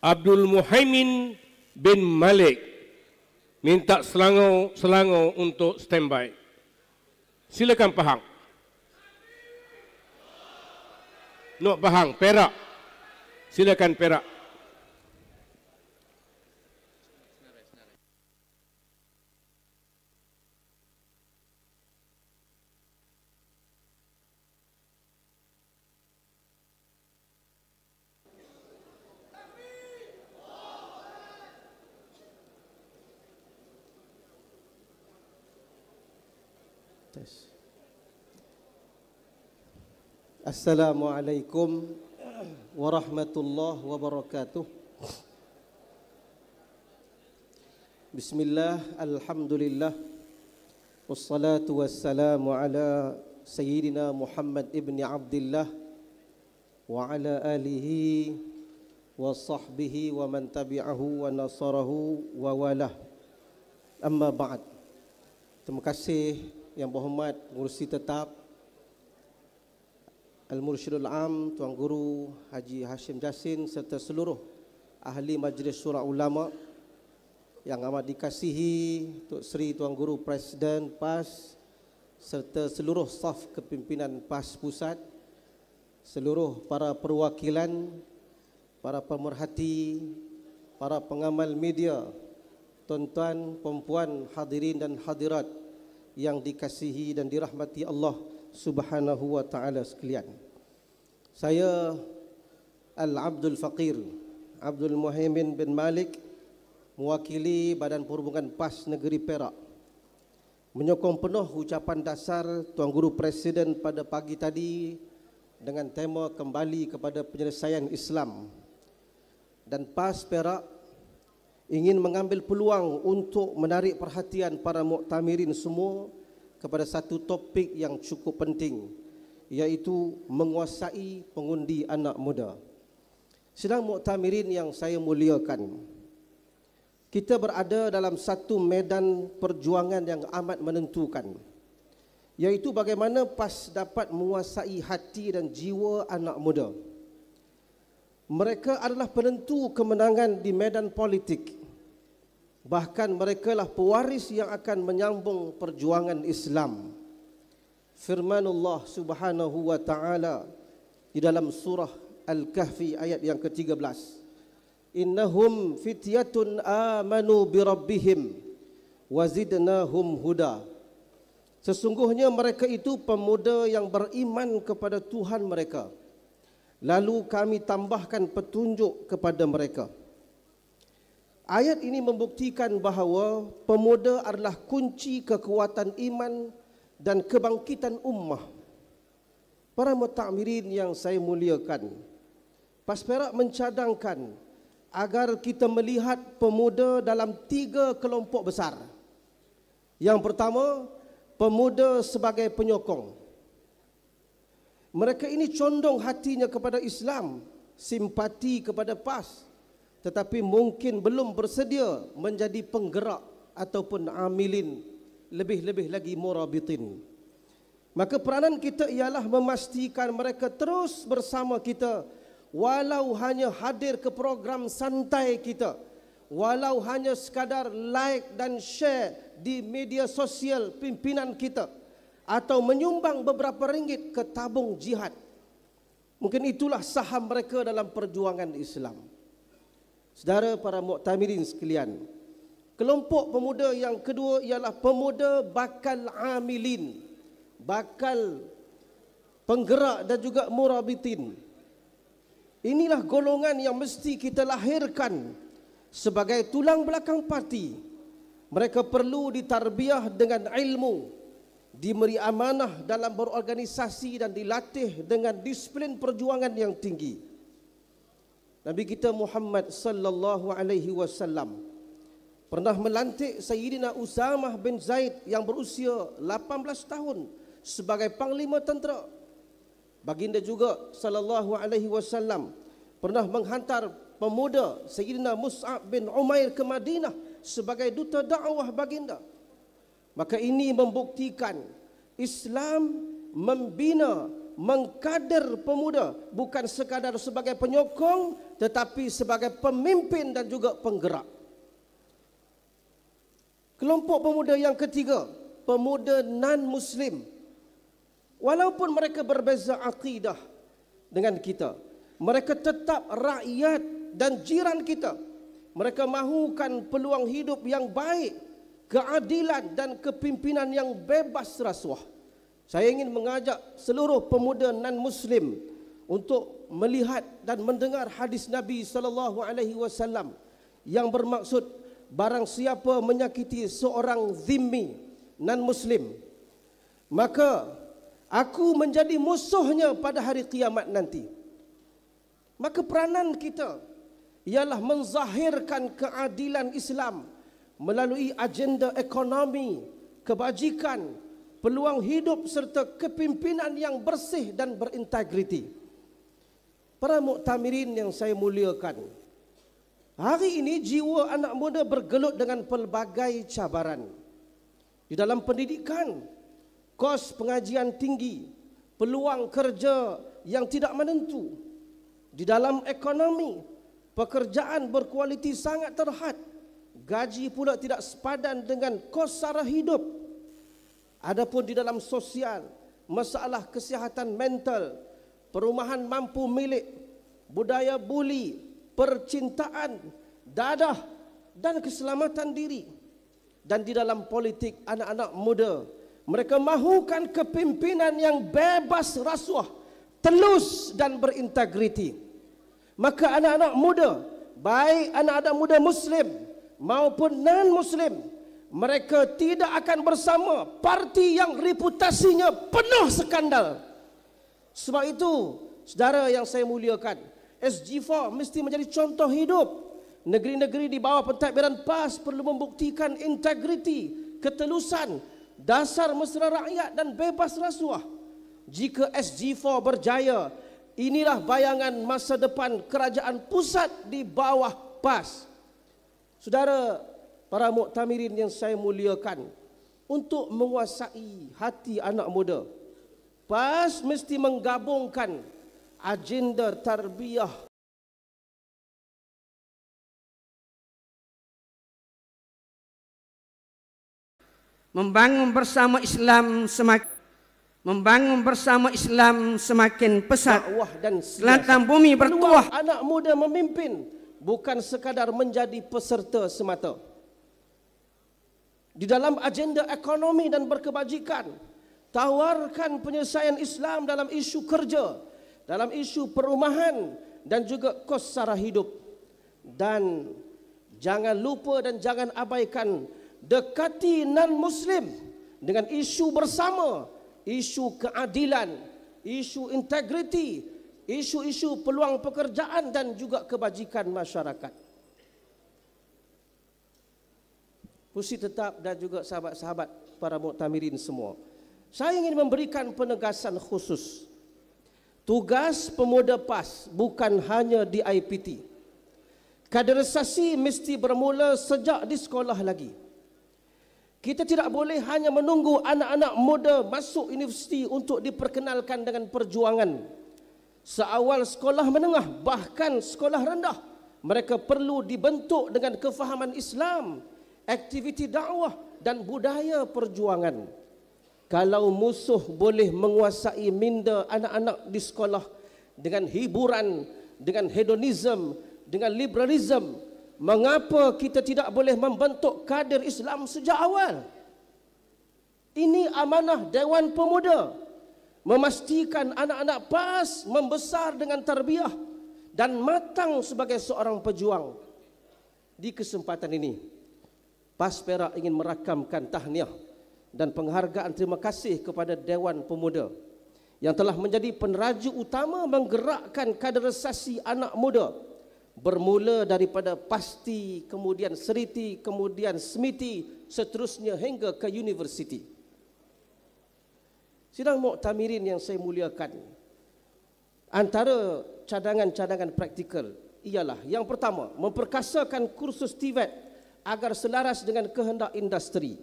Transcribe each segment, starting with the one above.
Abdul Muhaimin bin Malik minta selangor untuk standby. Silakan Pahang. Nok Pahang, Perak. Silakan Perak. Assalamualaikum warahmatullahi wabarakatuh. Bismillah, alhamdulillah, wassalatu wassalamu ala Sayyidina Muhammad ibn Abdullah wa ala alihi wa sahbihi wa man tabi'ahu wa nasarahu wa walah. Amma ba'd. Terima kasih yang berhormat Pengerusi Tetap Al-Mursyidul Am Tuan Guru Haji Hashim Jassin serta seluruh ahli Majlis Syura Ulama yang amat dikasihi Tok Sri Tuan Guru Presiden PAS serta seluruh staf kepimpinan PAS Pusat, seluruh para perwakilan, para pemerhati, para pengamal media, tuan-tuan, puan-puan, hadirin dan hadirat yang dikasihi dan dirahmati Allah Subhanahu wa ta'ala sekalian. Saya Al-Abdul Faqir Abdul Muhaimin bin Malik, mewakili Badan Perhubungan PAS Negeri Perak, menyokong penuh ucapan dasar Tuan Guru Presiden pada pagi tadi dengan tema kembali kepada penyelesaian Islam. Dan PAS Perak ingin mengambil peluang untuk menarik perhatian para muktamirin semua kepada satu topik yang cukup penting, iaitu menguasai pengundi anak muda. Sedang muktamirin yang saya muliakan, kita berada dalam satu medan perjuangan yang amat menentukan, iaitu bagaimana PAS dapat menguasai hati dan jiwa anak muda. Mereka adalah penentu kemenangan di medan politik. Bahkan merekalah pewaris yang akan menyambung perjuangan Islam. Firmanullah Subhanahu wa ta'ala di dalam surah Al-Kahfi ayat yang ke-13. Innahum fityatun amanu birabbihim wazidnahum huda. Sesungguhnya mereka itu pemuda yang beriman kepada Tuhan mereka, lalu kami tambahkan petunjuk kepada mereka. Ayat ini membuktikan bahawa pemuda adalah kunci kekuatan iman dan kebangkitan ummah. Para muktamirin yang saya muliakan, PAS Perak mencadangkan agar kita melihat pemuda dalam 3 kelompok besar. Yang pertama, pemuda sebagai penyokong. Mereka ini condong hatinya kepada Islam, simpati kepada PAS, tetapi mungkin belum bersedia menjadi penggerak ataupun amilin, lebih-lebih lagi murabitin. Maka peranan kita ialah memastikan mereka terus bersama kita, walau hanya hadir ke program santai kita, walau hanya sekadar like dan share di media sosial pimpinan kita, atau menyumbang beberapa ringgit ke tabung jihad. Mungkin itulah saham mereka dalam perjuangan Islam. Saudara para muktamirin sekalian, kelompok pemuda yang kedua ialah pemuda bakal amilin, bakal penggerak dan juga murabitin. Inilah golongan yang mesti kita lahirkan sebagai tulang belakang parti. Mereka perlu ditarbiah dengan ilmu, diberi amanah dalam berorganisasi dan dilatih dengan disiplin perjuangan yang tinggi. Nabi kita Muhammad sallallahu alaihi wasallam pernah melantik Sayyidina Usamah bin Zaid yang berusia 18 tahun sebagai panglima tentera. Baginda juga sallallahu alaihi wasallam pernah menghantar pemuda Sayyidina Mus'ab bin Umair ke Madinah sebagai duta dakwah baginda. Maka ini membuktikan Islam membina mengkader pemuda, bukan sekadar sebagai penyokong tetapi sebagai pemimpin dan juga penggerak. Kelompok pemuda yang ketiga, pemuda non-Muslim. Walaupun mereka berbeza akidah dengan kita, mereka tetap rakyat dan jiran kita. Mereka mahukan peluang hidup yang baik, keadilan dan kepimpinan yang bebas rasuah. Saya ingin mengajak seluruh pemuda non-Muslim untuk melihat dan mendengar hadis Nabi SAW yang bermaksud barang siapa menyakiti seorang zimmi non-Muslim, maka aku menjadi musuhnya pada hari kiamat nanti. Maka peranan kita ialah menzahirkan keadilan Islam melalui agenda ekonomi, kebajikan, peluang hidup serta kepimpinan yang bersih dan berintegriti. Para muktamirin yang saya muliakan, hari ini jiwa anak muda bergelut dengan pelbagai cabaran. Di dalam pendidikan, kos pengajian tinggi, peluang kerja yang tidak menentu. Di dalam ekonomi, pekerjaan berkualiti sangat terhad, gaji pula tidak sepadan dengan kos sara hidup. Adapun di dalam sosial, masalah kesihatan mental, perumahan mampu milik, budaya buli, percintaan, dadah dan keselamatan diri. Dan di dalam politik anak-anak muda, mereka mahukan kepimpinan yang bebas rasuah, telus dan berintegriti. Maka anak-anak muda, baik anak-anak muda Muslim maupun non-Muslim, mereka tidak akan bersama parti yang reputasinya penuh skandal. Sebab itu, saudara yang saya muliakan, SG4 mesti menjadi contoh hidup. Negeri-negeri di bawah pentadbiran PAS perlu membuktikan integriti, ketelusan, dasar mesra rakyat dan bebas rasuah. Jika SG4 berjaya, inilah bayangan masa depan kerajaan pusat di bawah PAS. Saudara, para muktamirin yang saya muliakan, untuk menguasai hati anak muda, PAS mesti menggabungkan agenda tarbiyah, membangun bersama Islam semakin pesat, dakwah dan selatan bumi bertuah. Anak muda memimpin, bukan sekadar menjadi peserta semata. Di dalam agenda ekonomi dan berkebajikan, tawarkan penyelesaian Islam dalam isu kerja, dalam isu perumahan dan juga kos sara hidup. Dan jangan lupa dan jangan abaikan, dekati non-Muslim dengan isu bersama, isu keadilan, isu integriti, isu-isu peluang pekerjaan dan juga kebajikan masyarakat. Pusi tetap dan juga sahabat-sahabat para muktamirin semua, saya ingin memberikan penegasan khusus. Tugas pemuda PAS bukan hanya di IPT. Kaderisasi mesti bermula sejak di sekolah lagi. Kita tidak boleh hanya menunggu anak-anak muda masuk universiti untuk diperkenalkan dengan perjuangan. Seawal sekolah menengah, bahkan sekolah rendah, mereka perlu dibentuk dengan kefahaman Islam, aktiviti dakwah dan budaya perjuangan. Kalau musuh boleh menguasai minda anak-anak di sekolah dengan hiburan, dengan hedonisme, dengan liberalisme, mengapa kita tidak boleh membentuk kader Islam sejak awal? Ini amanah Dewan Pemuda, memastikan anak-anak PAS membesar dengan tarbiyah dan matang sebagai seorang pejuang. Di kesempatan ini, PAS Perak ingin merakamkan tahniah dan penghargaan terima kasih kepada Dewan Pemuda yang telah menjadi peneraju utama menggerakkan kaderisasi anak muda, bermula daripada PASTI, kemudian Seriti, kemudian SMITI, seterusnya hingga ke universiti. Sidang muktamirin yang saya muliakan, antara cadangan-cadangan praktikal ialah yang pertama, memperkasakan kursus TVET agar selaras dengan kehendak industri.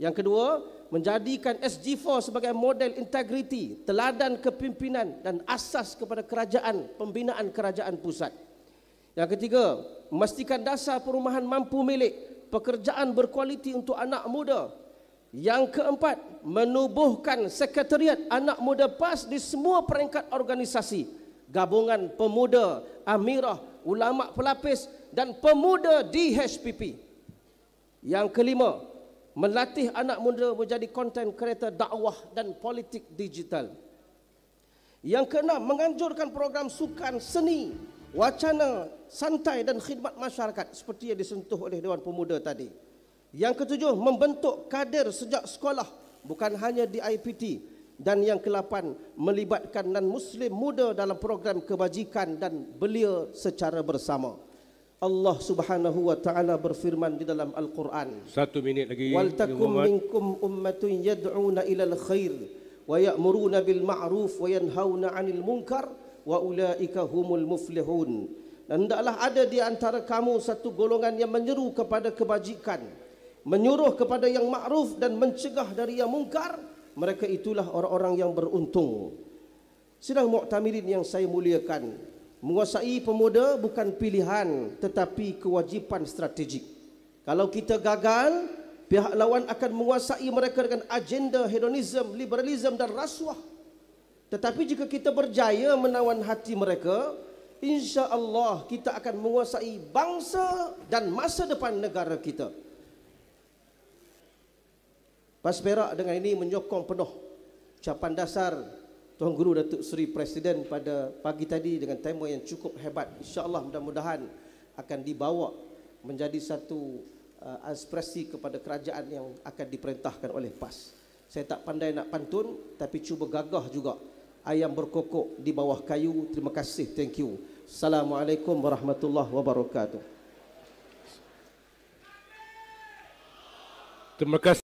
Yang kedua, menjadikan SG4 sebagai model integriti, teladan kepimpinan dan asas kepada kerajaan, pembinaan kerajaan pusat. Yang ketiga, memastikan dasar perumahan mampu milik, pekerjaan berkualiti untuk anak muda. Yang keempat, menubuhkan sekretariat anak muda PAS di semua peringkat organisasi, gabungan pemuda, amirah, ulama pelapis dan pemuda di HPP. Yang kelima, melatih anak muda menjadi content creator dakwah dan politik digital. Yang keenam, menganjurkan program sukan, seni, wacana, santai dan khidmat masyarakat seperti yang disentuh oleh Dewan Pemuda tadi. Yang ketujuh, membentuk kader sejak sekolah, bukan hanya di IPT. Dan yang ke-8, melibatkan non-Muslim muda dalam program kebajikan dan belia secara bersama. Allah Subhanahu wa taala berfirman di dalam Al-Quran. 1 minit lagi. Wal takum minkum ummatun yad'una ilal khair wa ya'muruna bil ma'ruf wa yanhauna 'anil munkar wa ulaika humul muflihun. Dan hendaklah ada di antara kamu satu golongan yang menyeru kepada kebajikan, menyuruh kepada yang ma'ruf dan mencegah dari yang mungkar. Mereka itulah orang-orang yang beruntung. Sidang Mu'tamirin yang saya muliakan, menguasai pemuda bukan pilihan tetapi kewajipan strategik. Kalau kita gagal, pihak lawan akan menguasai mereka dengan agenda hedonisme, liberalisme dan rasuah. Tetapi jika kita berjaya menawan hati mereka, insya-Allah kita akan menguasai bangsa dan masa depan negara kita. PAS Perak dengan ini menyokong penuh ucapan dasar Tuan Guru Datuk Seri Presiden pada pagi tadi dengan tema yang cukup hebat. InsyaAllah mudah-mudahan akan dibawa menjadi satu aspirasi kepada kerajaan yang akan diperintahkan oleh PAS. Saya tak pandai nak pantun, tapi cuba gagah juga. Ayam berkokok di bawah kayu. Terima kasih, thank you. Assalamualaikum warahmatullahi wabarakatuh. Terima kasih.